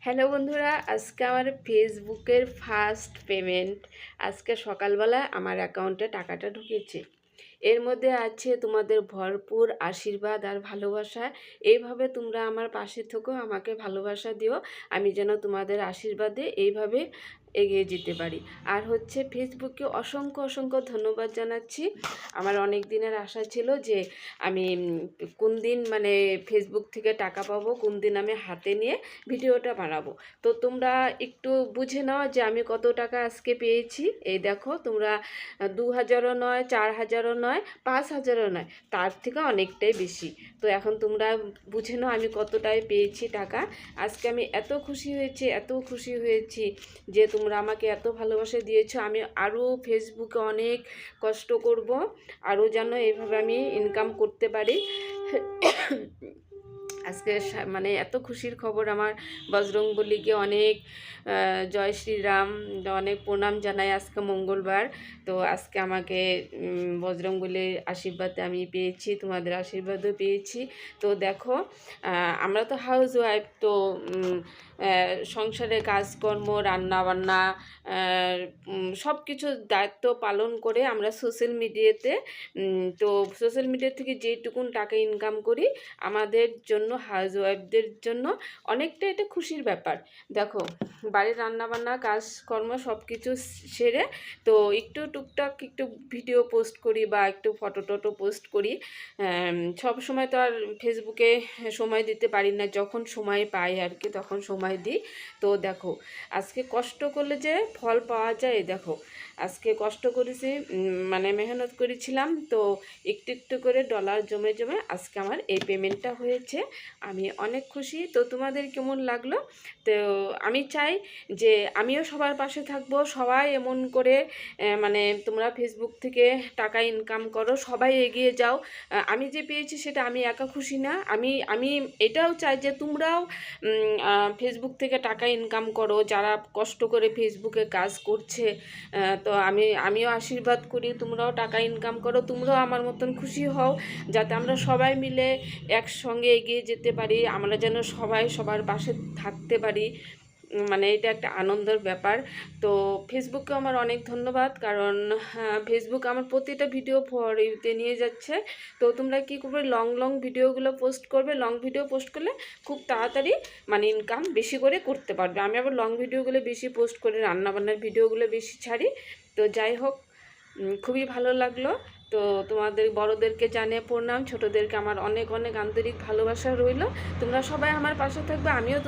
Hello বন্ধুরা, আজকে আমার ফেসবুকের ফার্স্ট পেমেন্ট আজকে সকালবেলা আমার অ্যাকাউন্টে টাকাটা ঢুকেছে। এর মধ্যে আছে তোমাদের ভরপুর আশীর্বাদ আর ভালোবাসা। এইভাবে তোমরা আমার পাশে থেকো, আমাকে ভালোবাসা দিও, আমি যেন তোমাদের আশীর্বাদে এইভাবে এগিয়ে যেতে পারি। আর হচ্ছে ফেসবুককে অসংখ্য অসংখ্য ধন্যবাদ জানাচ্ছি। আমার অনেক দিনের আশা ছিল যে আমি কোন দিন মানে ফেসবুক থেকে টাকা পাবো, কোন দিন আমি হাতে নিয়ে ভিডিওটা বানাবো। তো তোমরা একটু বুঝে নাও যে আমি কত টাকা আজকে পেয়েছি। এই দেখো, তোমরা 2000ও নয়, 4000ও নয়, 5000ও নয়, তার থেকে অনেকটাই বেশি। তো এখন তোমরা বুঝে নাও আমি কতটাই পেয়েছি টাকা। আজকে আমি এত খুশি হয়েছি, এত খুশি হয়েছি যে তোমরা আমাকে এত ভালোবাসা দিয়েছো। আমি আরও ফেসবুকে অনেক কষ্ট করব, আরও যেন এইভাবে আমি ইনকাম করতে পারি। আজকে মানে এত খুশির খবর আমার। বজরংবলীকে অনেক জয় শ্রীরাম, অনেক প্রণাম জানাই। আজকে মঙ্গলবার, তো আজকে আমাকে বজরংবলীর আশীর্বাদে আমি পেয়েছি, তোমাদের আশীর্বাদও পেয়েছি। তো দেখো, আমরা তো হাউস ওয়াইফ, তো সংসারে কাজকর্ম, রান্নাবান্না, সব কিছুর দায়িত্ব পালন করে আমরা সোশ্যাল মিডিয়াতে, তো সোশ্যাল মিডিয়া থেকে যেটুকুন টাকা ইনকাম করি আমাদের জন্য, হাউস ওয়াইফদের জন্য অনেকটা এটা খুশির ব্যাপার। দেখো, বাড়ির রান্নাবান্না কাজকর্ম সব কিছু সেরে তো একটু টুকটাক একটু ভিডিও পোস্ট করি বা একটু ফটো টটো পোস্ট করি। সব সময় তো আর ফেসবুকে সময় দিতে পারি না, যখন সময় পাই আর কি তখন সময় দিই। তো দেখো, আজকে কষ্ট করলে যে ফল পাওয়া যায়, দেখো আজকে কষ্ট করেছি, মানে মেহনত করেছিলাম, তো একটু একটু করে ডলার জমে জমে আজকে আমার এই পেমেন্টটা হয়েছে। আমি অনেক খুশি। তো তোমাদের কেমন লাগলো? তো আমি চাই যে আমিও সবার পাশে থাকবো, সবাই এমন করে মানে তোমরা ফেসবুক থেকে টাকা ইনকাম করো, সবাই এগিয়ে যাও। আমি যে পেয়েছি সেটা আমি একা খুশি না, আমি আমি এটাও চাই যে তোমরাও ফেসবুক থেকে টাকা ইনকাম করো, যারা কষ্ট করে ফেসবুকে কাজ করছে। তো আমিও আশীর্বাদ করি তোমরাও টাকা ইনকাম করো, তোমরাও আমার মতন খুশি হও, যাতে আমরা সবাই মিলে একসঙ্গে এগিয়ে যেতে পারি, আমরা যেন সবাই সবার পাশে থাকতে পারি। মানে এটা একটা আনন্দের ব্যাপার। তো ফেসবুককে আমার অনেক ধন্যবাদ, কারণ ফেসবুক আমার প্রতিটা ভিডিও ফর ইউতে নিয়ে যাচ্ছে। তো তোমরা কী করবে, লং লং ভিডিওগুলো পোস্ট করবে। লং ভিডিও পোস্ট করলে খুব তাড়াতাড়ি মানে ইনকাম বেশি করে করতে পারবে। আমি আবার লং ভিডিওগুলো বেশি পোস্ট করে রান্নাবান্নার ভিডিওগুলো বেশি ছাড়ি। তো যাই হোক, খুবই ভালো লাগলো। তো তোমাদের বড়োদেরকে জানিয়ে প্রণাম, ছোটোদেরকে আমার অনেক অনেক আন্তরিক ভালোবাসা রইল। তোমরা সবাই আমার পাশে থাকবে, আমিও